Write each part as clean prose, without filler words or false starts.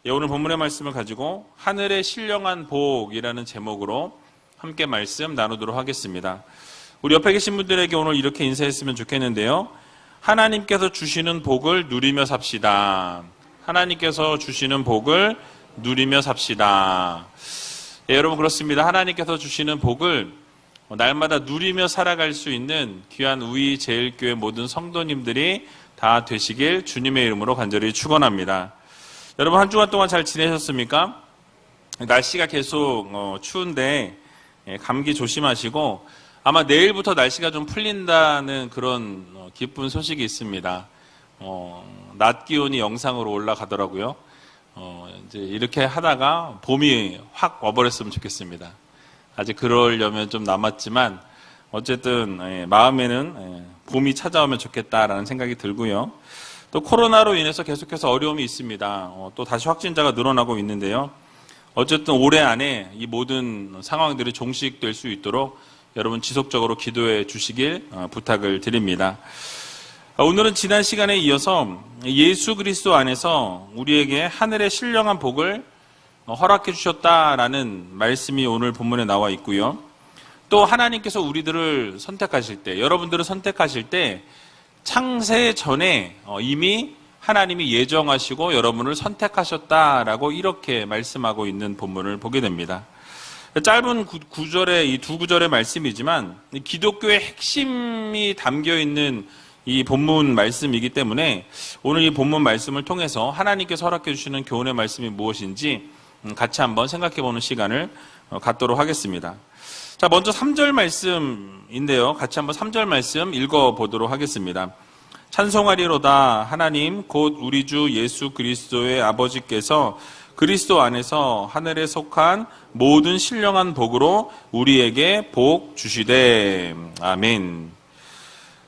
오늘 본문의 말씀을 가지고 하늘의 신령한 복이라는 제목으로 함께 말씀 나누도록 하겠습니다. 우리 옆에 계신 분들에게 오늘 이렇게 인사했으면 좋겠는데요. 하나님께서 주시는 복을 누리며 삽시다. 하나님께서 주시는 복을 누리며 삽시다. 여러분 그렇습니다. 하나님께서 주시는 복을 날마다 누리며 살아갈 수 있는 귀한 우리 제일교회 모든 성도님들이 다 되시길 주님의 이름으로 간절히 축원합니다. 여러분 한 주간 동안 잘 지내셨습니까? 날씨가 계속 추운데 감기 조심하시고 아마 내일부터 날씨가 좀 풀린다는 그런 기쁜 소식이 있습니다. 낮 기온이 영상으로 올라가더라고요. 이제 이렇게 하다가 봄이 확 와버렸으면 좋겠습니다. 아직 그러려면 좀 남았지만 어쨌든 마음에는 봄이 찾아오면 좋겠다라는 생각이 들고요. 또 코로나로 인해서 계속해서 어려움이 있습니다. 또 다시 확진자가 늘어나고 있는데요. 어쨌든 올해 안에 이 모든 상황들이 종식될 수 있도록 여러분 지속적으로 기도해 주시길 부탁을 드립니다. 오늘은 지난 시간에 이어서 예수 그리스도 안에서 우리에게 하늘의 신령한 복을 허락해 주셨다라는 말씀이 오늘 본문에 나와 있고요. 또 하나님께서 우리들을 선택하실 때, 여러분들을 선택하실 때 창세 전에 이미 하나님이 예정하시고 여러분을 선택하셨다라고 이렇게 말씀하고 있는 본문을 보게 됩니다. 짧은 구절의 이 두 구절의 말씀이지만 기독교의 핵심이 담겨 있는 이 본문 말씀이기 때문에 오늘 이 본문 말씀을 통해서 하나님께서 허락해 주시는 교훈의 말씀이 무엇인지 같이 한번 생각해 보는 시간을 갖도록 하겠습니다. 자, 먼저 3절 말씀인데요. 같이 한번 3절 말씀 읽어보도록 하겠습니다. 찬송하리로다 하나님 곧 우리 주 예수 그리스도의 아버지께서 그리스도 안에서 하늘에 속한 모든 신령한 복으로 우리에게 복 주시되 아멘.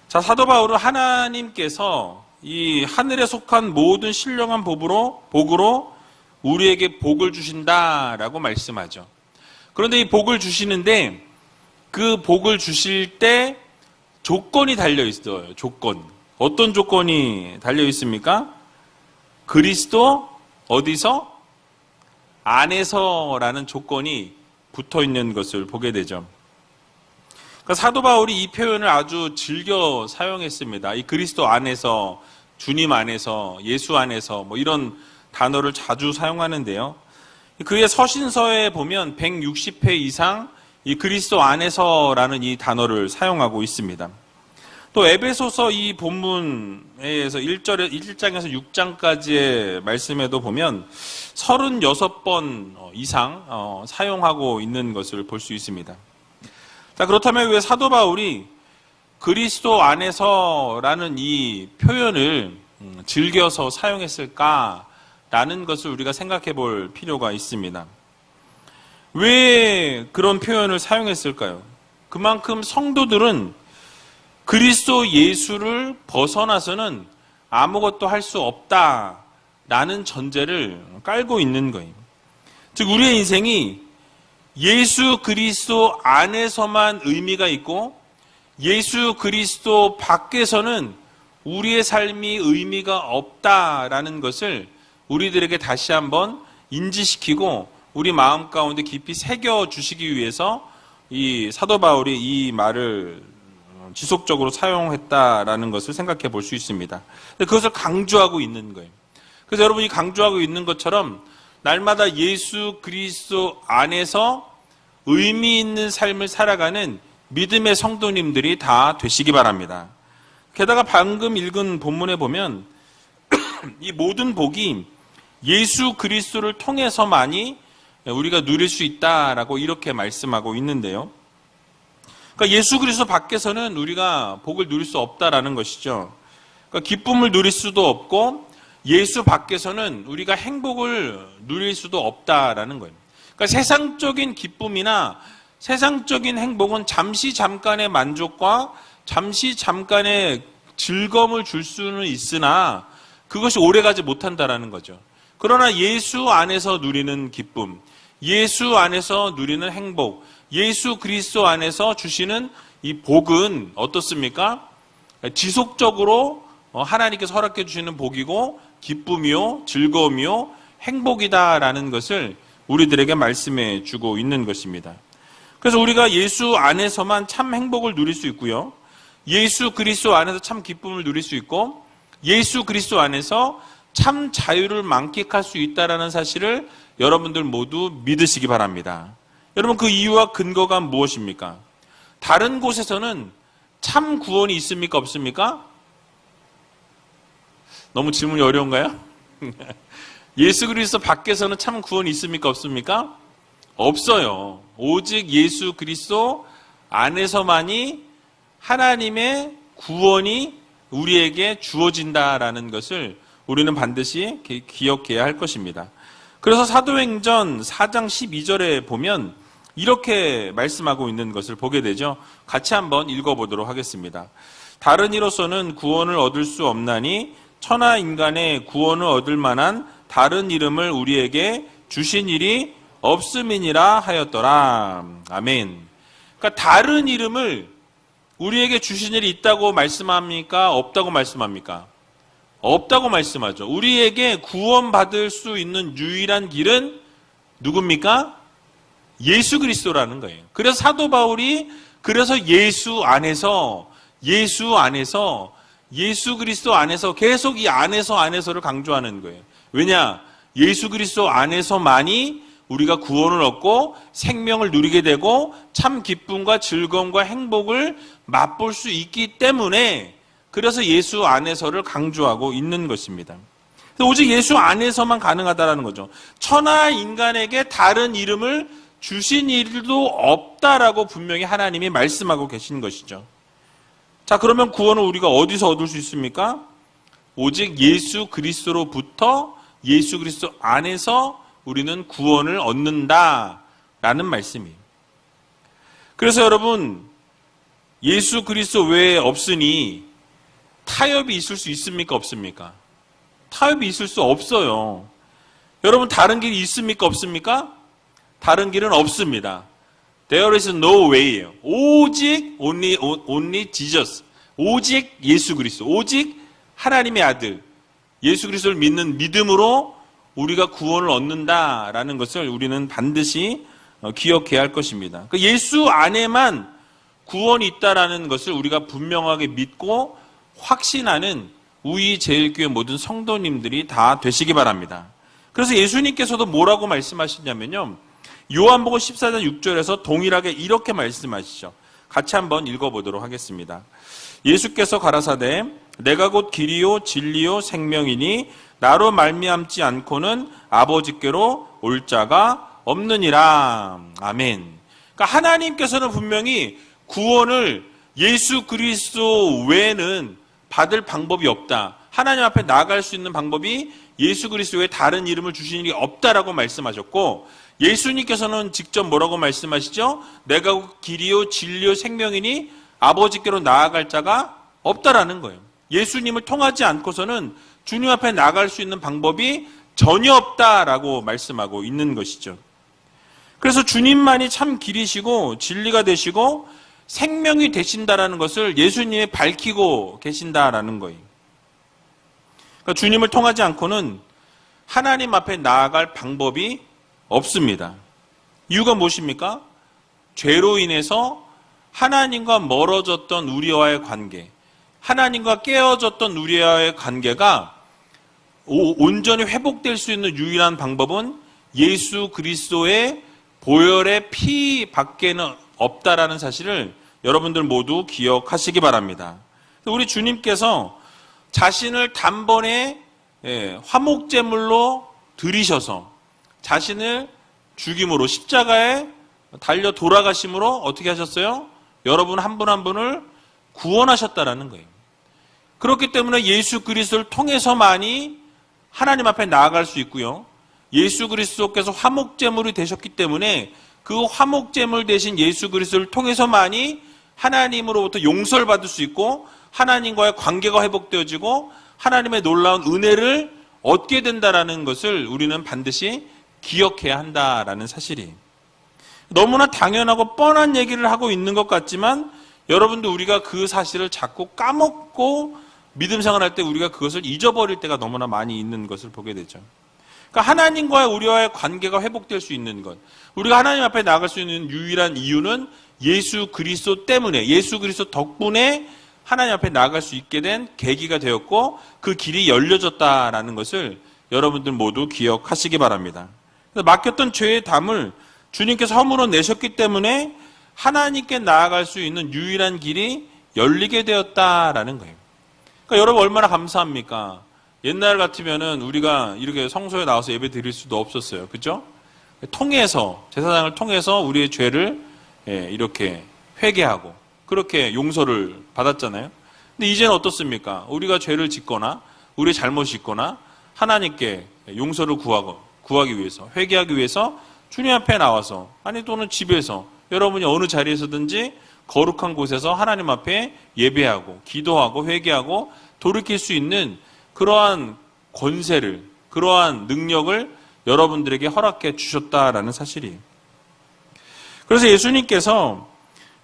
자, 사도 바울은 하나님께서 이 하늘에 속한 모든 신령한 복으로 우리에게 복을 주신다라고 말씀하죠. 그런데 이 복을 주시는데 그 복을 주실 때 조건이 달려 있어요. 조건. 어떤 조건이 달려 있습니까? 그리스도 어디서? 안에서라는 조건이 붙어 있는 것을 보게 되죠. 그러니까 사도 바울이 이 표현을 아주 즐겨 사용했습니다. 이 그리스도 안에서, 주님 안에서, 예수 안에서 뭐 이런 단어를 자주 사용하는데요. 그의 서신서에 보면 160회 이상 이 그리스도 안에서라는 이 단어를 사용하고 있습니다. 또 에베소서 이 본문에서 1장에서 6장까지의 말씀에도 보면 36번 이상 사용하고 있는 것을 볼 수 있습니다. 자, 그렇다면 왜 사도 바울이 그리스도 안에서라는 이 표현을 즐겨서 사용했을까라는 것을 우리가 생각해 볼 필요가 있습니다. 왜 그런 표현을 사용했을까요? 그만큼 성도들은 그리스도 예수를 벗어나서는 아무것도 할 수 없다라는 전제를 깔고 있는 거예요. 즉 우리의 인생이 예수 그리스도 안에서만 의미가 있고 예수 그리스도 밖에서는 우리의 삶이 의미가 없다라는 것을 우리들에게 다시 한번 인지시키고 우리 마음 가운데 깊이 새겨주시기 위해서 이 사도 바울이 이 말을 지속적으로 사용했다라는 것을 생각해 볼 수 있습니다. 그것을 강조하고 있는 거예요. 그래서 여러분이 강조하고 있는 것처럼 날마다 예수 그리스도 안에서 의미 있는 삶을 살아가는 믿음의 성도님들이 다 되시기 바랍니다. 게다가 방금 읽은 본문에 보면 이 모든 복이 예수 그리스도를 통해서만이 우리가 누릴 수 있다라고 이렇게 말씀하고 있는데요. 그러니까 예수 그리스도 밖에서는 우리가 복을 누릴 수 없다라는 것이죠. 그러니까 기쁨을 누릴 수도 없고 예수 밖에서는 우리가 행복을 누릴 수도 없다라는 거예요. 그러니까 세상적인 기쁨이나 세상적인 행복은 잠시 잠깐의 만족과 잠시 잠깐의 즐거움을 줄 수는 있으나 그것이 오래가지 못한다라는 거죠. 그러나 예수 안에서 누리는 기쁨, 예수 안에서 누리는 행복, 예수 그리스도 안에서 주시는 이 복은 어떻습니까? 지속적으로 하나님께서 허락해 주시는 복이고 기쁨이요, 즐거움이요, 행복이다라는 것을 우리들에게 말씀해 주고 있는 것입니다. 그래서 우리가 예수 안에서만 참 행복을 누릴 수 있고요. 예수 그리스도 안에서 참 기쁨을 누릴 수 있고 예수 그리스도 안에서 참 자유를 만끽할 수 있다는 사실을 여러분들 모두 믿으시기 바랍니다. 여러분 그 이유와 근거가 무엇입니까? 다른 곳에서는 참 구원이 있습니까? 없습니까? 너무 질문이 어려운가요? 예수 그리스도 밖에서는 참 구원이 있습니까? 없습니까? 없어요. 오직 예수 그리스도 안에서만이 하나님의 구원이 우리에게 주어진다라는 것을 우리는 반드시 기억해야 할 것입니다. 그래서 사도행전 4장 12절에 보면 이렇게 말씀하고 있는 것을 보게 되죠. 같이 한번 읽어보도록 하겠습니다. 다른 이로서는 구원을 얻을 수 없나니 천하 인간의 구원을 얻을 만한 다른 이름을 우리에게 주신 일이 없음이니라 하였더라. 아멘. 그러니까 다른 이름을 우리에게 주신 일이 있다고 말씀합니까? 없다고 말씀합니까? 없다고 말씀하죠. 우리에게 구원받을 수 있는 유일한 길은 누굽니까? 예수 그리스도라는 거예요. 그래서 사도 바울이 그래서 예수 그리스도 안에서 계속 이 안에서를 강조하는 거예요. 왜냐? 예수 그리스도 안에서만이 우리가 구원을 얻고 생명을 누리게 되고 참 기쁨과 즐거움과 행복을 맛볼 수 있기 때문에 그래서 예수 안에서를 강조하고 있는 것입니다. 오직 예수 안에서만 가능하다는 거죠. 천하 인간에게 다른 이름을 주신 일도 없다라고 분명히 하나님이 말씀하고 계신 것이죠. 자, 그러면 구원을 우리가 어디서 얻을 수 있습니까? 오직 예수 그리스도로부터 예수 그리스도 안에서 우리는 구원을 얻는다라는 말씀이에요. 그래서 여러분, 예수 그리스도 외에 없으니 타협이 있을 수 있습니까? 없습니까? 타협이 있을 수 없어요. 여러분, 다른 길이 있습니까? 없습니까? 다른 길은 없습니다. There is no way예요. 오직 only Jesus. 오직 예수 그리스도. 오직 하나님의 아들. 예수 그리스도를 믿는 믿음으로 우리가 구원을 얻는다라는 것을 우리는 반드시 기억해야 할 것입니다. 예수 안에만 구원이 있다라는 것을 우리가 분명하게 믿고 확신하는 우리 제일교회 모든 성도님들이 다 되시기 바랍니다. 그래서 예수님께서도 뭐라고 말씀하시냐면요. 요한복음 14장 6절에서 동일하게 이렇게 말씀하시죠. 같이 한번 읽어보도록 하겠습니다. 예수께서 가라사대 내가 곧 길이요 진리요 생명이니 나로 말미암지 않고는 아버지께로 올 자가 없느니라. 아멘. 그러니까 하나님께서는 분명히 구원을 예수 그리스도 외에는 받을 방법이 없다. 하나님 앞에 나아갈 수 있는 방법이 예수 그리스도 외에 다른 이름을 주신 일이 없다라고 말씀하셨고 예수님께서는 직접 뭐라고 말씀하시죠? 내가 길이요 진리요 생명이니 아버지께로 나아갈 자가 없다라는 거예요. 예수님을 통하지 않고서는 주님 앞에 나아갈 수 있는 방법이 전혀 없다라고 말씀하고 있는 것이죠. 그래서 주님만이 참 길이시고 진리가 되시고 생명이 되신다라는 것을 예수님이 밝히고 계신다라는 거예요. 그러니까 주님을 통하지 않고는 하나님 앞에 나아갈 방법이 없습니다. 이유가 무엇입니까? 죄로 인해서 하나님과 멀어졌던 우리와의 관계, 하나님과 깨어졌던 우리와의 관계가 온전히 회복될 수 있는 유일한 방법은 예수 그리스도의 보혈의 피 밖에는 없다라는 사실을 여러분들 모두 기억하시기 바랍니다. 우리 주님께서 자신을 단번에 화목제물로 드리셔서 자신을 죽임으로 십자가에 달려 돌아가심으로 어떻게 하셨어요? 여러분 한 분 한 분을 구원하셨다라는 거예요. 그렇기 때문에 예수 그리스도를 통해서만이 하나님 앞에 나아갈 수 있고요. 예수 그리스도께서 화목제물이 되셨기 때문에 그 화목제물 대신 예수 그리스도를 통해서만이 하나님으로부터 용서를 받을 수 있고 하나님과의 관계가 회복되어지고 하나님의 놀라운 은혜를 얻게 된다라는 것을 우리는 반드시 기억해야 한다라는 사실이에요. 너무나 당연하고 뻔한 얘기를 하고 있는 것 같지만 여러분도 우리가 그 사실을 자꾸 까먹고 믿음 생활할 때 우리가 그것을 잊어버릴 때가 너무나 많이 있는 것을 보게 되죠. 그러니까 하나님과의 우리와의 관계가 회복될 수 있는 것, 우리가 하나님 앞에 나아갈 수 있는 유일한 이유는 예수 그리스도 때문에, 예수 그리스도 덕분에 하나님 앞에 나아갈 수 있게 된 계기가 되었고 그 길이 열려졌다라는 것을 여러분들 모두 기억하시기 바랍니다. 맡겼던 죄의 담을 주님께서 허물어 내셨기 때문에 하나님께 나아갈 수 있는 유일한 길이 열리게 되었다라는 거예요. 그러니까 여러분 얼마나 감사합니까? 옛날 같으면은 우리가 이렇게 성소에 나와서 예배 드릴 수도 없었어요. 그죠? 통해서, 제사장을 통해서 우리의 죄를 이렇게 회개하고 그렇게 용서를 받았잖아요. 근데 이제는 어떻습니까? 우리가 죄를 짓거나 우리의 잘못이 있거나 하나님께 용서를 구하기 위해서, 회개하기 위해서 주님 앞에 나와서, 아니 또는 집에서, 여러분이 어느 자리에서든지 거룩한 곳에서 하나님 앞에 예배하고 기도하고 회개하고 돌이킬 수 있는 그러한 권세를, 그러한 능력을 여러분들에게 허락해 주셨다라는 사실이에요. 그래서 예수님께서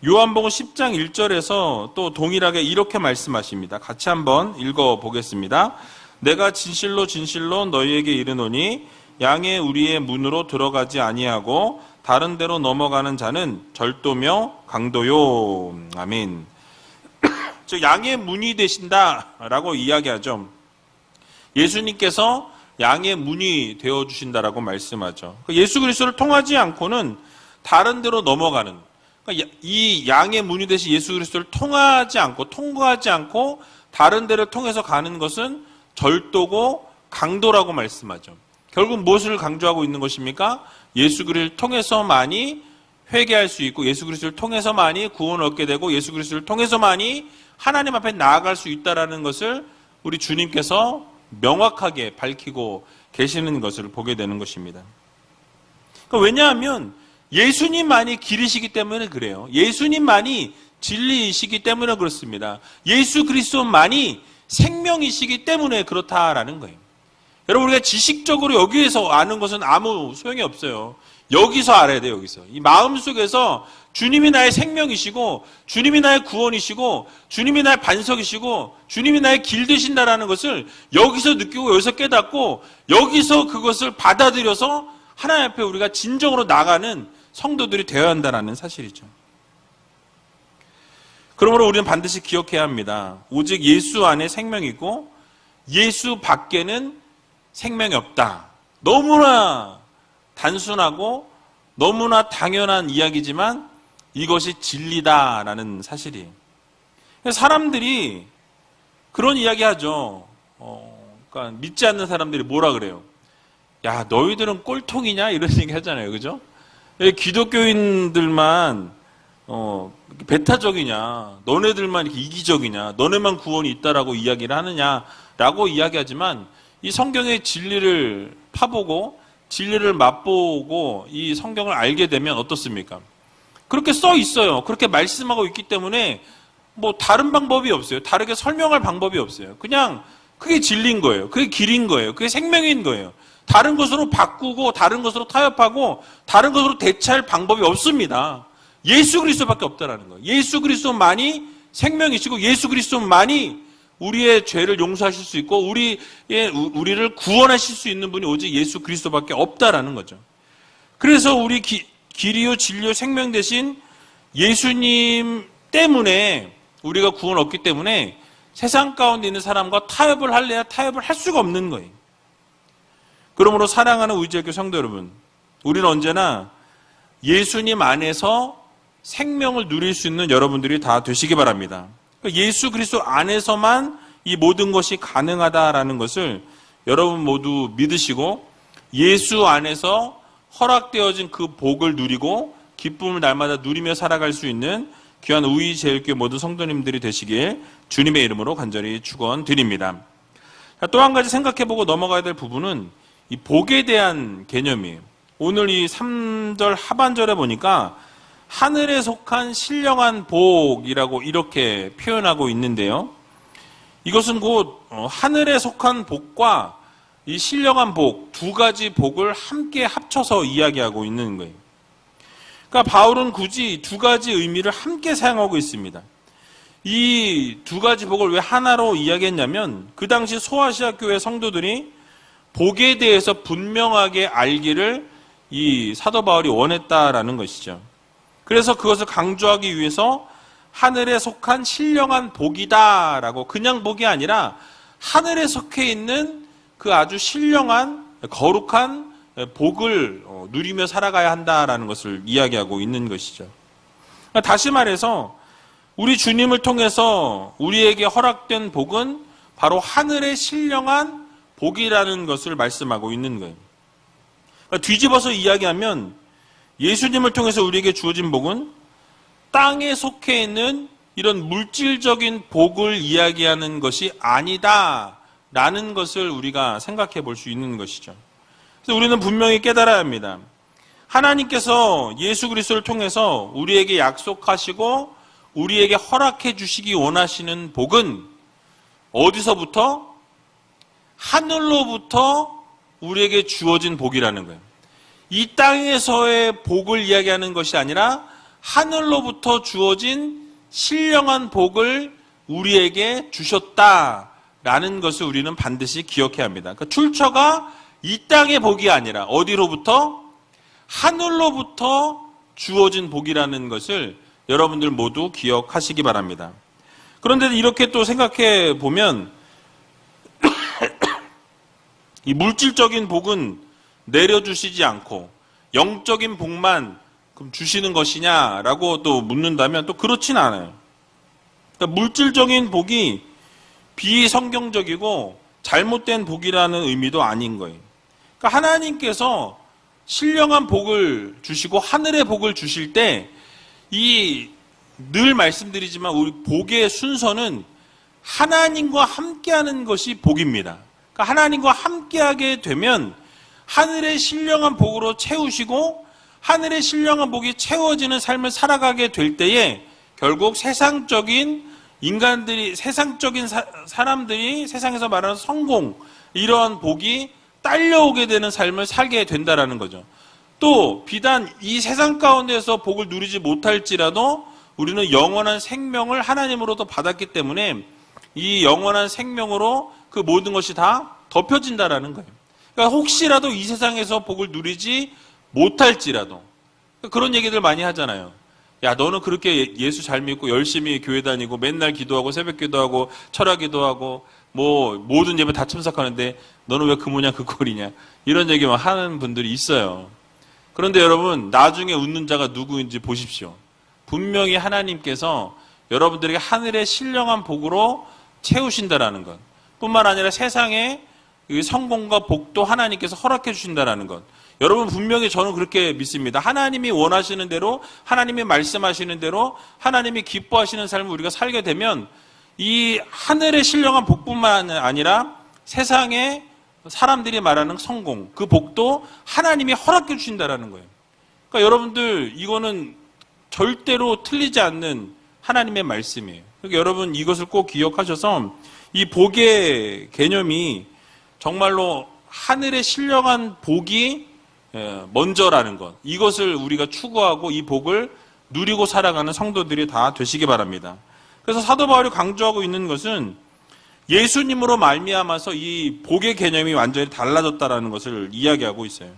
요한복음 10장 1절에서 또 동일하게 이렇게 말씀하십니다. 같이 한번 읽어보겠습니다. 내가 진실로 진실로 너희에게 이르노니 양의 우리의 문으로 들어가지 아니하고 다른 데로 넘어가는 자는 절도며 강도요. 아멘. 즉 양의 문이 되신다라고 이야기하죠. 예수님께서 양의 문이 되어주신다라고 말씀하죠. 예수 그리스도를 통하지 않고는 다른 데로 넘어가는, 이 양의 문이 되신 예수 그리스도를 통하지 않고, 통과하지 않고 다른 데를 통해서 가는 것은 절도고 강도라고 말씀하죠. 결국 무엇을 강조하고 있는 것입니까? 예수 그리스도를 통해서만이 회개할 수 있고 예수 그리스도를 통해서만이 구원을 얻게 되고 예수 그리스도를 통해서만이 하나님 앞에 나아갈 수 있다는 것을 우리 주님께서 명확하게 밝히고 계시는 것을 보게 되는 것입니다. 그러니까 왜냐하면 예수님만이 길이시기 때문에 그래요. 예수님만이 진리이시기 때문에 그렇습니다. 예수 그리스도만이 생명이시기 때문에 그렇다라는 거예요. 여러분 우리가 지식적으로 여기에서 아는 것은 아무 소용이 없어요. 여기서 알아야 돼요. 여기서. 이 마음속에서 주님이 나의 생명이시고 주님이 나의 구원이시고 주님이 나의 반석이시고 주님이 나의 길 되신다라는 것을 여기서 느끼고 여기서 깨닫고 여기서 그것을 받아들여서 하나님 앞에 우리가 진정으로 나가는 성도들이 되어야 한다는 사실이죠. 그러므로 우리는 반드시 기억해야 합니다. 오직 예수 안에 생명이 있고 예수 밖에는 생명이 없다. 너무나 단순하고 너무나 당연한 이야기지만 이것이 진리다라는 사실이에요. 사람들이 그런 이야기 하죠. 그러니까 믿지 않는 사람들이 뭐라 그래요? 야, 너희들은 꼴통이냐? 이런 얘기 하잖아요. 그죠? 기독교인들만 배타적이냐? 너네들만 이렇게 이기적이냐? 너네만 구원이 있다라고 이야기를 하느냐라고 이야기하지만 이 성경의 진리를 파보고 진리를 맛보고 이 성경을 알게 되면 어떻습니까? 그렇게 써 있어요. 그렇게 말씀하고 있기 때문에 뭐 다른 방법이 없어요. 다르게 설명할 방법이 없어요. 그냥 그게 진리인 거예요. 그게 길인 거예요. 그게 생명인 거예요. 다른 것으로 바꾸고 다른 것으로 타협하고 다른 것으로 대체할 방법이 없습니다. 예수 그리스도밖에 없다라는 거예요. 예수 그리스도만이 생명이시고 예수 그리스도만이 우리의 죄를 용서하실 수 있고 우리를 구원하실 수 있는 분이 오직 예수 그리스도밖에 없다라는 거죠. 그래서 우리 길이요 진리요 생명 되신 예수님 때문에 우리가 구원 얻기 때문에 세상 가운데 있는 사람과 타협을 할래야 타협을 할 수가 없는 거예요. 그러므로 사랑하는 우리제일교회 성도 여러분, 우리는 언제나 예수님 안에서 생명을 누릴 수 있는 여러분들이 다 되시기 바랍니다. 예수 그리스도 안에서만 이 모든 것이 가능하다라는 것을 여러분 모두 믿으시고 예수 안에서 허락되어진 그 복을 누리고 기쁨을 날마다 누리며 살아갈 수 있는 귀한 우리제일교회 모든 성도님들이 되시길 주님의 이름으로 간절히 축원드립니다. 또 한 가지 생각해보고 넘어가야 될 부분은 이 복에 대한 개념이에요. 오늘 이 3절 하반절에 보니까 하늘에 속한 신령한 복이라고 이렇게 표현하고 있는데요. 이것은 곧 하늘에 속한 복과 이 신령한 복, 두 가지 복을 함께 합쳐서 이야기하고 있는 거예요. 그러니까 바울은 굳이 두 가지 의미를 함께 사용하고 있습니다. 이 두 가지 복을 왜 하나로 이야기했냐면 그 당시 소아시아 교회 성도들이 복에 대해서 분명하게 알기를 이 사도 바울이 원했다라는 것이죠. 그래서 그것을 강조하기 위해서 하늘에 속한 신령한 복이다라고, 그냥 복이 아니라 하늘에 속해 있는 그 아주 신령한 거룩한 복을 누리며 살아가야 한다라는 것을 이야기하고 있는 것이죠. 다시 말해서 우리 주님을 통해서 우리에게 허락된 복은 바로 하늘의 신령한 복이라는 것을 말씀하고 있는 거예요. 뒤집어서 이야기하면 예수님을 통해서 우리에게 주어진 복은 땅에 속해 있는 이런 물질적인 복을 이야기하는 것이 아니다라는 것을 우리가 생각해 볼 수 있는 것이죠. 그래서 우리는 분명히 깨달아야 합니다. 하나님께서 예수 그리스도를 통해서 우리에게 약속하시고 우리에게 허락해 주시기 원하시는 복은 어디서부터? 하늘로부터 우리에게 주어진 복이라는 거예요. 이 땅에서의 복을 이야기하는 것이 아니라 하늘로부터 주어진 신령한 복을 우리에게 주셨다라는 것을 우리는 반드시 기억해야 합니다. 그러니까 출처가 이 땅의 복이 아니라 어디로부터? 하늘로부터 주어진 복이라는 것을 여러분들 모두 기억하시기 바랍니다. 그런데 이렇게 또 생각해 보면 이 물질적인 복은 내려주시지 않고 영적인 복만 그럼 주시는 것이냐라고 또 묻는다면 또 그렇진 않아요. 그러니까 물질적인 복이 비성경적이고 잘못된 복이라는 의미도 아닌 거예요. 그러니까 하나님께서 신령한 복을 주시고 하늘의 복을 주실 때 이 늘 말씀드리지만 우리 복의 순서는 하나님과 함께하는 것이 복입니다. 그러니까 하나님과 함께하게 되면 하늘의 신령한 복으로 채우시고 하늘의 신령한 복이 채워지는 삶을 살아가게 될 때에 결국 세상적인 인간들이, 세상적인 사람들이 세상에서 말하는 성공, 이러한 복이 딸려오게 되는 삶을 살게 된다라는 거죠. 또 비단 이 세상 가운데서 복을 누리지 못할지라도 우리는 영원한 생명을 하나님으로부터 받았기 때문에 이 영원한 생명으로 그 모든 것이 다 덮여진다라는 거예요. 그러니까 혹시라도 이 세상에서 복을 누리지 못할지라도, 그런 얘기들 많이 하잖아요. 야, 너는 그렇게 예수 잘 믿고 열심히 교회 다니고 맨날 기도하고 새벽 기도하고 철학 기도하고 뭐 모든 예배 다 참석하는데 너는 왜 그 모양 그 꼴이냐, 이런 얘기만 하는 분들이 있어요. 그런데 여러분, 나중에 웃는 자가 누구인지 보십시오. 분명히 하나님께서 여러분들에게 하늘의 신령한 복으로 채우신다라는 것, 뿐만 아니라 세상의 성공과 복도 하나님께서 허락해 주신다라는 것, 여러분 분명히 저는 그렇게 믿습니다. 하나님이 원하시는 대로, 하나님이 말씀하시는 대로, 하나님이 기뻐하시는 삶을 우리가 살게 되면 이 하늘의 신령한 복뿐만 아니라 세상의 사람들이 말하는 성공, 그 복도 하나님이 허락해 주신다라는 거예요. 그러니까 여러분들, 이거는 절대로 틀리지 않는 하나님의 말씀이에요. 그러니까 여러분 이것을 꼭 기억하셔서 이 복의 개념이 정말로 하늘의 신령한 복이 먼저라는 것, 이것을 우리가 추구하고 이 복을 누리고 살아가는 성도들이 다 되시기 바랍니다. 그래서 사도 바울이 강조하고 있는 것은 예수님으로 말미암아서 이 복의 개념이 완전히 달라졌다라는 것을 이야기하고 있어요.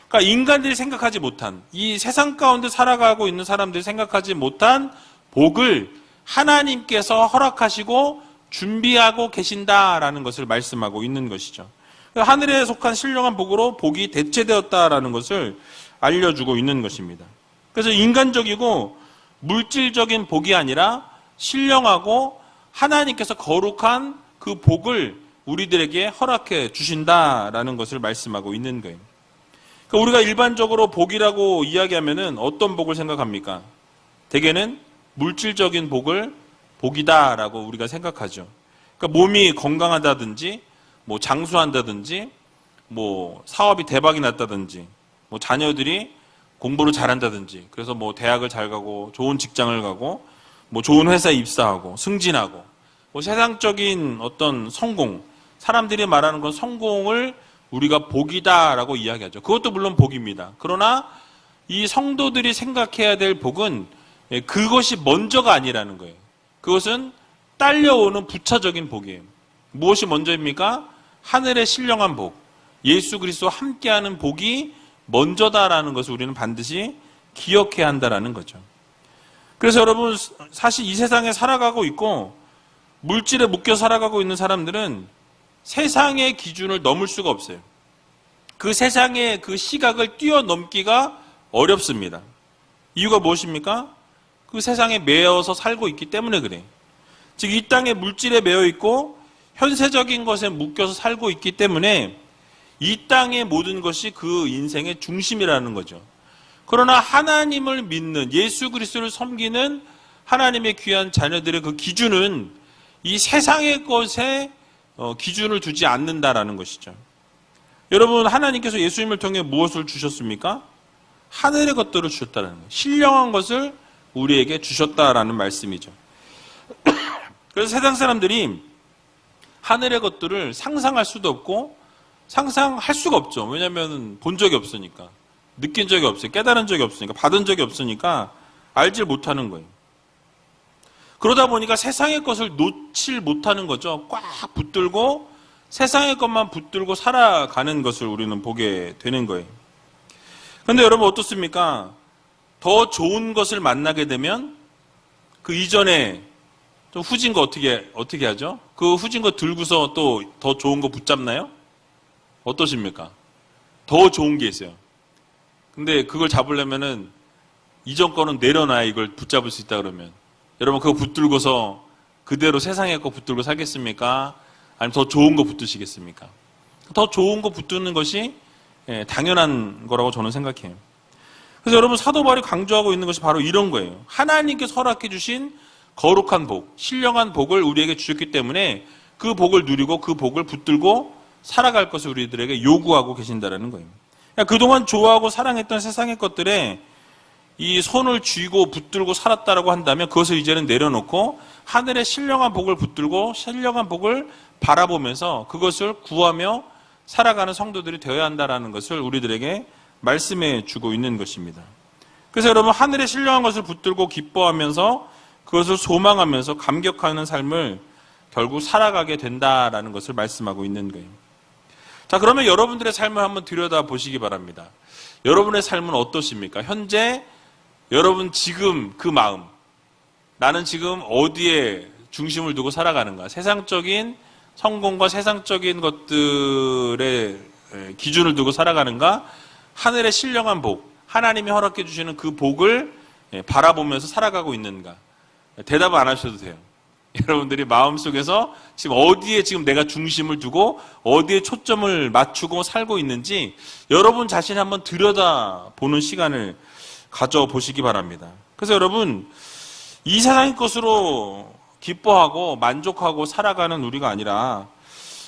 그러니까 인간들이 생각하지 못한, 이 세상 가운데 살아가고 있는 사람들이 생각하지 못한 복을 하나님께서 허락하시고 준비하고 계신다라는 것을 말씀하고 있는 것이죠. 하늘에 속한 신령한 복으로 복이 대체되었다라는 것을 알려주고 있는 것입니다. 그래서 인간적이고 물질적인 복이 아니라 신령하고 하나님께서 거룩한 그 복을 우리들에게 허락해 주신다라는 것을 말씀하고 있는 거예요. 그러니까 우리가 일반적으로 복이라고 이야기하면은 어떤 복을 생각합니까? 대개는 물질적인 복을 복이다라고 우리가 생각하죠. 그러니까 몸이 건강하다든지, 뭐 장수한다든지, 뭐 사업이 대박이 났다든지, 뭐 자녀들이 공부를 잘한다든지, 그래서 뭐 대학을 잘 가고 좋은 직장을 가고 뭐 좋은 회사에 입사하고 승진하고, 뭐 세상적인 어떤 성공, 사람들이 말하는 건 성공을 우리가 복이다라고 이야기하죠. 그것도 물론 복입니다. 그러나 이 성도들이 생각해야 될 복은 그것이 먼저가 아니라는 거예요. 그것은 딸려오는 부차적인 복이에요. 무엇이 먼저입니까? 하늘의 신령한 복. 예수 그리스도와 함께하는 복이 먼저다라는 것을 우리는 반드시 기억해야 한다라는 거죠. 그래서 여러분, 사실 이 세상에 살아가고 있고 물질에 묶여 살아가고 있는 사람들은 세상의 기준을 넘을 수가 없어요. 그 세상의 그 시각을 뛰어넘기가 어렵습니다. 이유가 무엇입니까? 그 세상에 매여서 살고 있기 때문에 그래요. 즉, 이 땅의 물질에 매여 있고 현세적인 것에 묶여서 살고 있기 때문에 이 땅의 모든 것이 그 인생의 중심이라는 거죠. 그러나 하나님을 믿는, 예수 그리스도를 섬기는 하나님의 귀한 자녀들의 그 기준은 이 세상의 것에 기준을 두지 않는다라는 것이죠. 여러분, 하나님께서 예수님을 통해 무엇을 주셨습니까? 하늘의 것들을 주셨다는 거예요. 신령한 것을 우리에게 주셨다라는 말씀이죠. 그래서 세상 사람들이 하늘의 것들을 상상할 수도 없고 상상할 수가 없죠. 왜냐하면 본 적이 없으니까, 느낀 적이 없어요. 깨달은 적이 없으니까, 받은 적이 없으니까 알질 못하는 거예요. 그러다 보니까 세상의 것을 놓칠 못하는 거죠. 꽉 붙들고 세상의 것만 붙들고 살아가는 것을 우리는 보게 되는 거예요. 그런데 여러분 어떻습니까? 더 좋은 것을 만나게 되면 그 이전에 좀 후진 거 어떻게 하죠? 그 후진 거 들고서 또 더 좋은 거 붙잡나요? 어떠십니까? 더 좋은 게 있어요. 근데 그걸 잡으려면은 이전 거는 내려놔야 이걸 붙잡을 수 있다 그러면 여러분 그거 붙들고서 그대로 세상의 거 붙들고 살겠습니까? 아니면 더 좋은 거 붙드시겠습니까? 더 좋은 거 붙드는 것이 당연한 거라고 저는 생각해요. 그래서 여러분 사도 바울이 강조하고 있는 것이 바로 이런 거예요. 하나님께서 허락해 주신 거룩한 복, 신령한 복을 우리에게 주셨기 때문에 그 복을 누리고 그 복을 붙들고 살아갈 것을 우리들에게 요구하고 계신다는 거예요. 그동안 좋아하고 사랑했던 세상의 것들에 이 손을 쥐고 붙들고 살았다라고 한다면 그것을 이제는 내려놓고 하늘의 신령한 복을 붙들고 신령한 복을 바라보면서 그것을 구하며 살아가는 성도들이 되어야 한다는 것을 우리들에게 말씀해 주고 있는 것입니다. 그래서 여러분 하늘의 신령한 것을 붙들고 기뻐하면서 그것을 소망하면서 감격하는 삶을 결국 살아가게 된다라는 것을 말씀하고 있는 거예요. 자, 그러면 여러분들의 삶을 한번 들여다보시기 바랍니다. 여러분의 삶은 어떠십니까? 현재 여러분 지금 그 마음, 나는 지금 어디에 중심을 두고 살아가는가? 세상적인 성공과 세상적인 것들의 기준을 두고 살아가는가? 하늘의 신령한 복, 하나님이 허락해 주시는 그 복을 바라보면서 살아가고 있는가? 대답 안 하셔도 돼요. 여러분들이 마음속에서 지금 어디에 지금 내가 중심을 두고 어디에 초점을 맞추고 살고 있는지 여러분 자신을 한번 들여다보는 시간을 가져보시기 바랍니다. 그래서 여러분 이 세상의 것으로 기뻐하고 만족하고 살아가는 우리가 아니라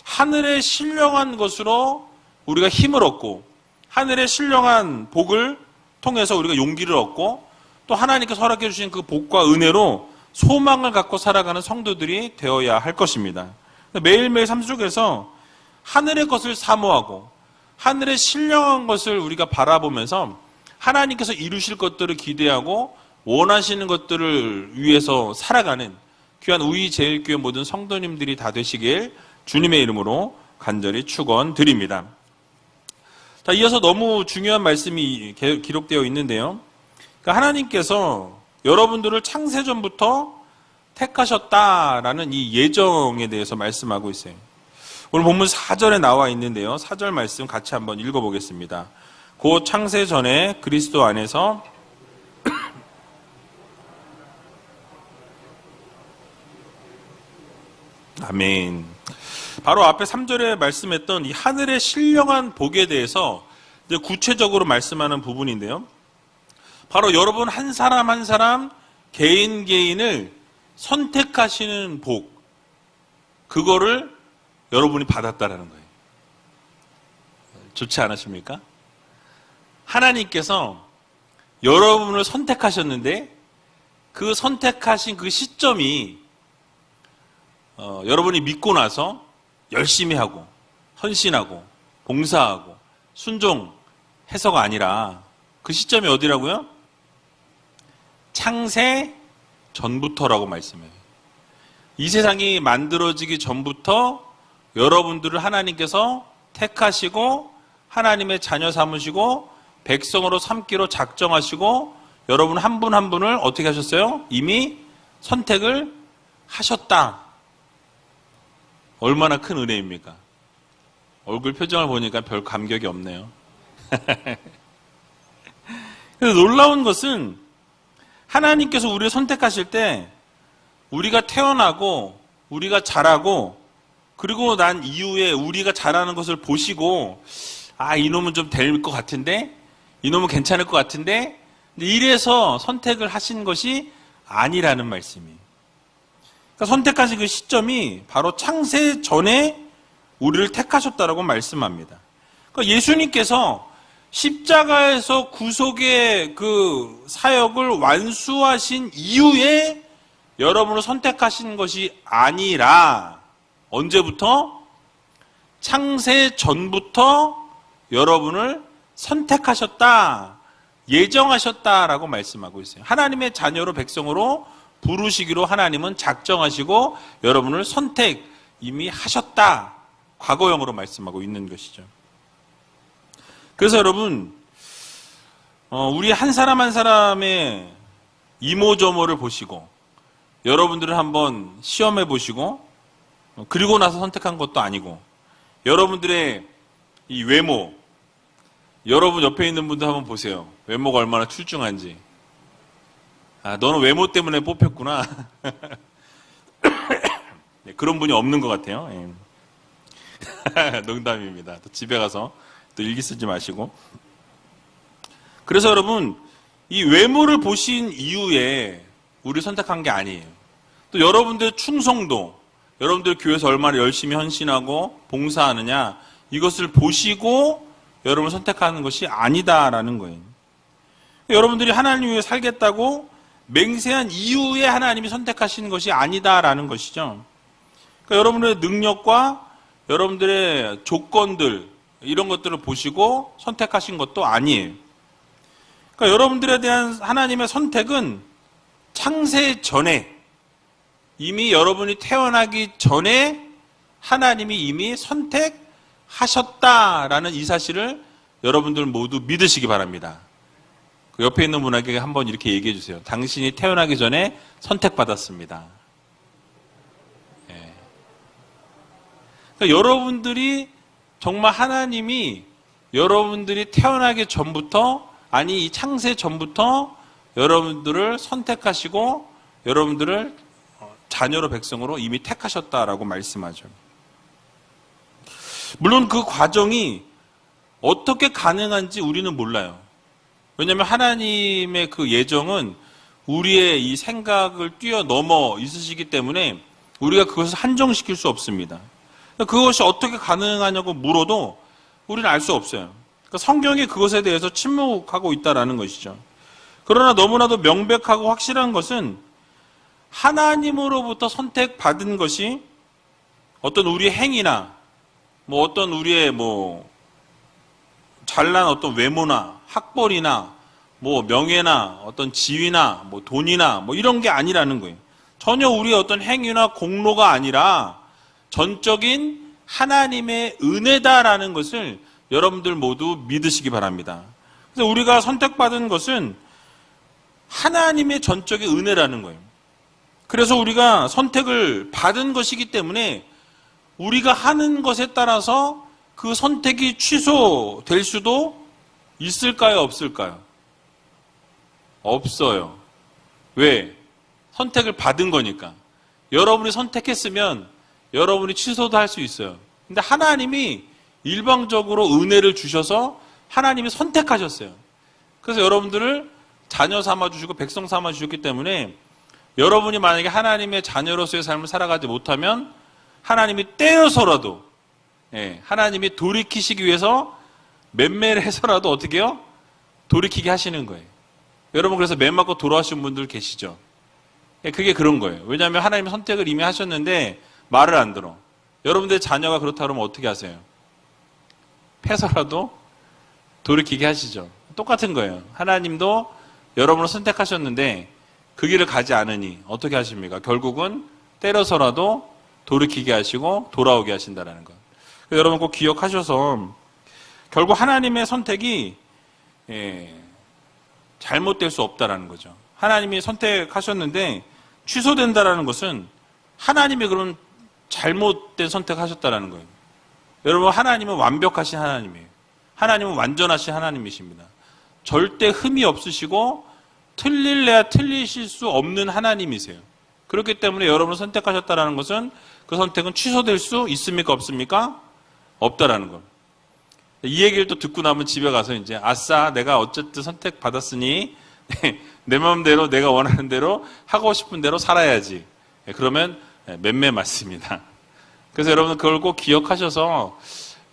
하늘의 신령한 것으로 우리가 힘을 얻고 하늘의 신령한 복을 통해서 우리가 용기를 얻고 또 하나님께서 허락해 주신 그 복과 은혜로 소망을 갖고 살아가는 성도들이 되어야 할 것입니다. 매일매일 삶 속에서 하늘의 것을 사모하고 하늘의 신령한 것을 우리가 바라보면서 하나님께서 이루실 것들을 기대하고 원하시는 것들을 위해서 살아가는 귀한 우리 제일교회 모든 성도님들이 다 되시길 주님의 이름으로 간절히 축원드립니다. 자, 이어서 너무 중요한 말씀이 기록되어 있는데요. 그러니까 하나님께서 여러분들을 창세전부터 택하셨다라는 이 예정에 대해서 말씀하고 있어요. 오늘 본문 4절에 나와 있는데요. 4절 말씀 같이 한번 읽어보겠습니다. 곧 창세전에 그리스도 안에서 아멘. 바로 앞에 3절에 말씀했던 이 하늘의 신령한 복에 대해서 이제 구체적으로 말씀하는 부분인데요. 바로 여러분 한 사람 한 사람 개인을 선택하시는 복, 그거를 여러분이 받았다라는 거예요. 좋지 않으십니까? 하나님께서 여러분을 선택하셨는데 그 선택하신 그 시점이 여러분이 믿고 나서 열심히 하고 헌신하고 봉사하고 순종해서가 아니라 그 시점이 어디라고요? 창세 전부터라고 말씀해요. 이 세상이 만들어지기 전부터 여러분들을 하나님께서 택하시고 하나님의 자녀 삼으시고 백성으로 삼기로 작정하시고 여러분 한 분 한 분을 어떻게 하셨어요? 이미 선택을 하셨다. 얼마나 큰 은혜입니까? 얼굴 표정을 보니까 별 감격이 없네요. 그래서 놀라운 것은 하나님께서 우리를 선택하실 때 우리가 태어나고 우리가 자라고 그리고 난 이후에 우리가 자라는 것을 보시고 이놈은 좀 될 것 같은데 이놈은 괜찮을 것 같은데 이래서 선택을 하신 것이 아니라는 말씀이에요. 그러니까 선택하신 그 시점이 바로 창세 전에 우리를 택하셨다라고 말씀합니다. 그러니까 예수님께서 십자가에서 구속의 그 사역을 완수하신 이후에 여러분을 선택하신 것이 아니라 언제부터? 창세 전부터 여러분을 선택하셨다, 예정하셨다라고 말씀하고 있어요. 하나님의 자녀로 백성으로 부르시기로 하나님은 작정하시고 여러분을 선택 이미 하셨다. 과거형으로 말씀하고 있는 것이죠. 그래서 여러분, 우리 한 사람 한 사람의 이모저모를 보시고 여러분들을 한번 시험해 보시고 그리고 나서 선택한 것도 아니고 여러분들의 이 외모, 여러분 옆에 있는 분들 한번 보세요. 외모가 얼마나 출중한지. 너는 외모 때문에 뽑혔구나. 네, 그런 분이 없는 것 같아요. 농담입니다. 또 집에 가서 또 일기 쓰지 마시고. 그래서 여러분, 이 외모를 보신 이후에 우리 선택한 게 아니에요. 또 여러분들의 충성도, 여러분들 교회에서 얼마나 열심히 헌신하고 봉사하느냐, 이것을 보시고 여러분을 선택하는 것이 아니다라는 거예요. 여러분들이 하나님 위해 살겠다고 맹세한 이후에 하나님이 선택하시는 것이 아니다라는 것이죠. 그러니까 여러분들의 능력과 여러분들의 조건들, 이런 것들을 보시고 선택하신 것도 아니에요. 그러니까 여러분들에 대한 하나님의 선택은 창세 전에, 이미 여러분이 태어나기 전에 하나님이 이미 선택하셨다라는 이 사실을 여러분들 모두 믿으시기 바랍니다. 그 옆에 있는 분에게 한번 이렇게 얘기해 주세요. 당신이 태어나기 전에 선택받았습니다. 예. 그러니까 여러분들이 정말 하나님이 여러분들이 태어나기 전부터, 아니 이 창세 전부터 여러분들을 선택하시고 여러분들을 자녀로 백성으로 이미 택하셨다라고 말씀하죠. 물론 그 과정이 어떻게 가능한지 우리는 몰라요. 왜냐하면 하나님의 그 예정은 우리의 이 생각을 뛰어넘어 있으시기 때문에 우리가 그것을 한정시킬 수 없습니다. 그것이 어떻게 가능하냐고 물어도 우리는 알 수 없어요. 그러니까 성경이 그것에 대해서 침묵하고 있다는 것이죠. 그러나 너무나도 명백하고 확실한 것은 하나님으로부터 선택받은 것이 어떤 우리의 행위나 어떤 우리의 잘난 어떤 외모나 학벌이나 명예나 어떤 지위나 돈이나 이런 게 아니라는 거예요. 전혀 우리의 어떤 행위나 공로가 아니라 전적인 하나님의 은혜다라는 것을 여러분들 모두 믿으시기 바랍니다. 그래서 우리가 선택받은 것은 하나님의 전적인 은혜라는 거예요. 그래서 우리가 선택을 받은 것이기 때문에 우리가 하는 것에 따라서 그 선택이 취소될 수도 있을까요? 없을까요? 없어요. 왜? 선택을 받은 거니까. 여러분이 선택했으면 여러분이 취소도 할 수 있어요. 근데 하나님이 일방적으로 은혜를 주셔서 하나님이 선택하셨어요. 그래서 여러분들을 자녀 삼아주시고 백성 삼아주셨기 때문에 여러분이 만약에 하나님의 자녀로서의 삶을 살아가지 못하면 하나님이 때려서라도, 하나님이 돌이키시기 위해서 맴매를 해서라도 어떻게 해요? 돌이키게 하시는 거예요. 여러분 그래서 매 맞고 돌아오신 분들 계시죠? 그게 그런 거예요. 왜냐하면 하나님이 선택을 이미 하셨는데 말을 안 들어. 여러분들의 자녀가 그렇다 그러면 어떻게 하세요? 패서라도 돌이키게 하시죠. 똑같은 거예요. 하나님도 여러분을 선택하셨는데 그 길을 가지 않으니 어떻게 하십니까? 결국은 때려서라도 돌이키게 하시고 돌아오게 하신다는 것. 여러분 꼭 기억하셔서 결국 하나님의 선택이 잘못될 수 없다라는 거죠. 하나님이 선택하셨는데 취소된다라는 것은 하나님이 그럼 잘못된 선택하셨다라는 거예요. 여러분, 하나님은 완벽하신 하나님이에요. 하나님은 완전하신 하나님이십니다. 절대 흠이 없으시고 틀릴래야 틀리실 수 없는 하나님이세요. 그렇기 때문에 여러분을 선택하셨다라는 것은 그 선택은 취소될 수 있습니까? 없습니까? 없다라는 것. 이 얘기를 또 듣고 나면 집에 가서 이제 아싸, 내가 어쨌든 선택받았으니 내 마음대로 내가 원하는 대로 하고 싶은 대로 살아야지. 그러면 맴매 맞습니다. 그래서 여러분 그걸 꼭 기억하셔서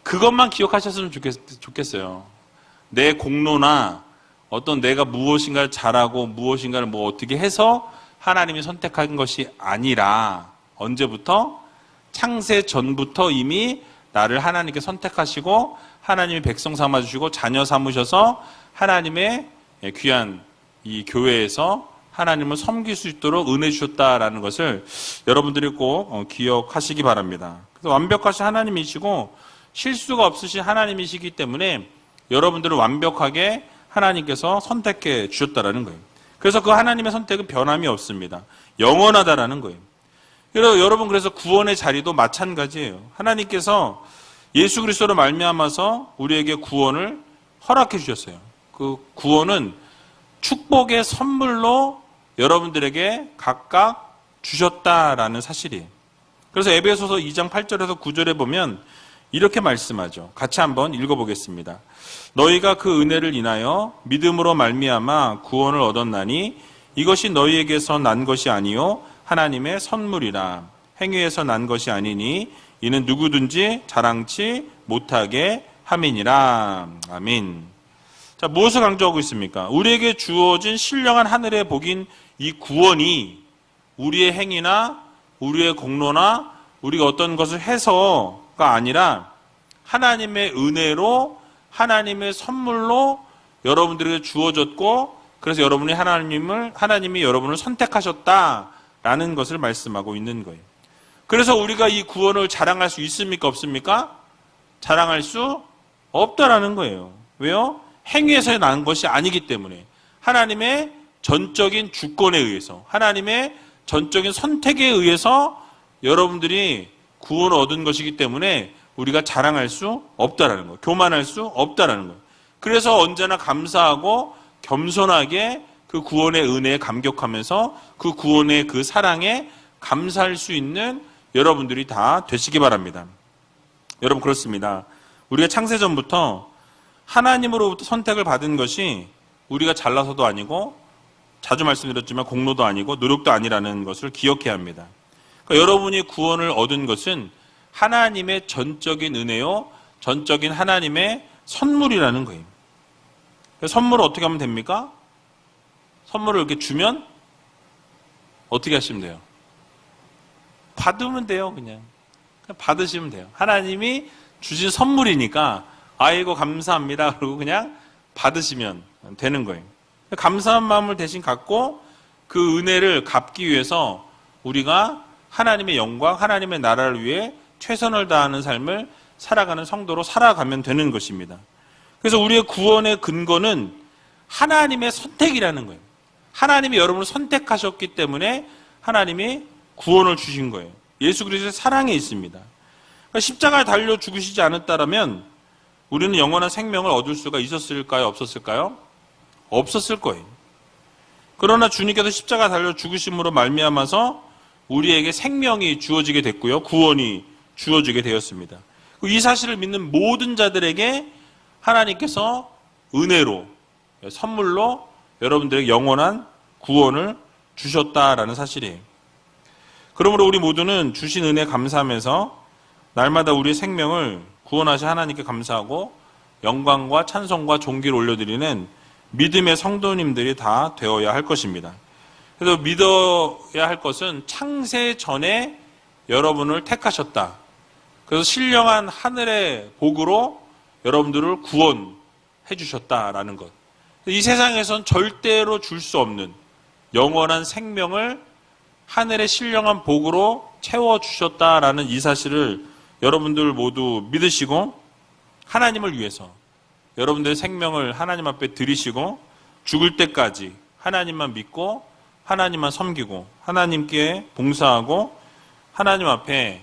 그것만 기억하셨으면 좋겠어요. 내 공로나 어떤 내가 무엇인가를 잘하고 무엇인가를 뭐 어떻게 해서 하나님이 선택한 것이 아니라 언제부터? 창세 전부터 이미 나를 하나님께 선택하시고 하나님이 백성 삼아주시고 자녀 삼으셔서 하나님의 귀한 이 교회에서 하나님을 섬길 수 있도록 은혜 주셨다라는 것을 여러분들이 꼭 기억하시기 바랍니다. 그래서 완벽하신 하나님이시고 실수가 없으신 하나님이시기 때문에 여러분들을 완벽하게 하나님께서 선택해 주셨다라는 거예요. 그래서 그 하나님의 선택은 변함이 없습니다. 영원하다라는 거예요. 여러분 그래서 구원의 자리도 마찬가지예요. 하나님께서 예수 그리스도로 말미암아서 우리에게 구원을 허락해 주셨어요. 그 구원은 축복의 선물로 여러분들에게 각각 주셨다라는 사실이에요. 그래서 에베소서 2장 8절에서 9절에 보면 이렇게 말씀하죠. 같이 한번 읽어보겠습니다. 너희가 그 은혜를 인하여 믿음으로 말미암아 구원을 얻었나니 이것이 너희에게서 난 것이 아니요 하나님의 선물이라. 행위에서 난 것이 아니니 이는 누구든지 자랑치 못하게 함이니라. 아멘. 자, 무엇을 강조하고 있습니까? 우리에게 주어진 신령한 하늘의 복인 이 구원이 우리의 행위나 우리의 공로나 우리가 어떤 것을 해서가 아니라 하나님의 은혜로 하나님의 선물로 여러분들에게 주어졌고 그래서 하나님이 여러분을 선택하셨다라는 것을 말씀하고 있는 거예요. 그래서 우리가 이 구원을 자랑할 수 있습니까? 없습니까? 자랑할 수 없다라는 거예요. 왜요? 행위에서 난 것이 아니기 때문에 하나님의 전적인 주권에 의해서 하나님의 전적인 선택에 의해서 여러분들이 구원을 얻은 것이기 때문에 우리가 자랑할 수 없다라는 거예요. 교만할 수 없다라는 거예요. 그래서 언제나 감사하고 겸손하게 그 구원의 은혜에 감격하면서 그 구원의 그 사랑에 감사할 수 있는 여러분들이 다 되시기 바랍니다. 여러분 그렇습니다. 우리가 창세전부터 하나님으로부터 선택을 받은 것이 우리가 잘나서도 아니고 자주 말씀드렸지만 공로도 아니고 노력도 아니라는 것을 기억해야 합니다. 그러니까 여러분이 구원을 얻은 것은 하나님의 전적인 은혜요, 전적인 하나님의 선물이라는 거예요. 선물을 어떻게 하면 됩니까? 선물을 이렇게 주면 어떻게 하시면 돼요? 받으면 돼요, 그냥 받으시면 돼요. 하나님이 주신 선물이니까 아이고 감사합니다. 그리고 그냥 받으시면 되는 거예요. 감사한 마음을 대신 갖고 그 은혜를 갚기 위해서 우리가 하나님의 영광, 하나님의 나라를 위해 최선을 다하는 삶을 살아가는 성도로 살아가면 되는 것입니다. 그래서 우리의 구원의 근거는 하나님의 선택이라는 거예요. 하나님이 여러분을 선택하셨기 때문에 하나님이 구원을 주신 거예요. 예수 그리스도의 사랑에 있습니다. 그러니까 십자가에 달려 죽으시지 않았다면 우리는 영원한 생명을 얻을 수가 있었을까요? 없었을까요? 없었을 거예요. 그러나 주님께서 십자가에 달려 죽으심으로 말미암아서 우리에게 생명이 주어지게 됐고요. 구원이 주어지게 되었습니다. 이 사실을 믿는 모든 자들에게 하나님께서 은혜로, 선물로 여러분들에게 영원한 구원을 주셨다라는 사실이에요. 그러므로 우리 모두는 주신 은혜 감사하면서 날마다 우리의 생명을 구원하신 하나님께 감사하고 영광과 찬송과 존귀를 올려드리는 믿음의 성도님들이 다 되어야 할 것입니다. 그래서 믿어야 할 것은 창세 전에 여러분을 택하셨다. 그래서 신령한 하늘의 복으로 여러분들을 구원해 주셨다라는 것. 이 세상에선 절대로 줄 수 없는 영원한 생명을 하늘의 신령한 복으로 채워주셨다라는 이 사실을 여러분들 모두 믿으시고 하나님을 위해서 여러분들의 생명을 하나님 앞에 드리시고 죽을 때까지 하나님만 믿고 하나님만 섬기고 하나님께 봉사하고 하나님 앞에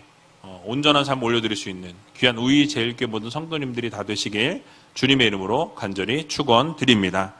온전한 삶 올려드릴 수 있는 귀한 우리 제일교회 모든 성도님들이 다 되시길 주님의 이름으로 간절히 축원드립니다.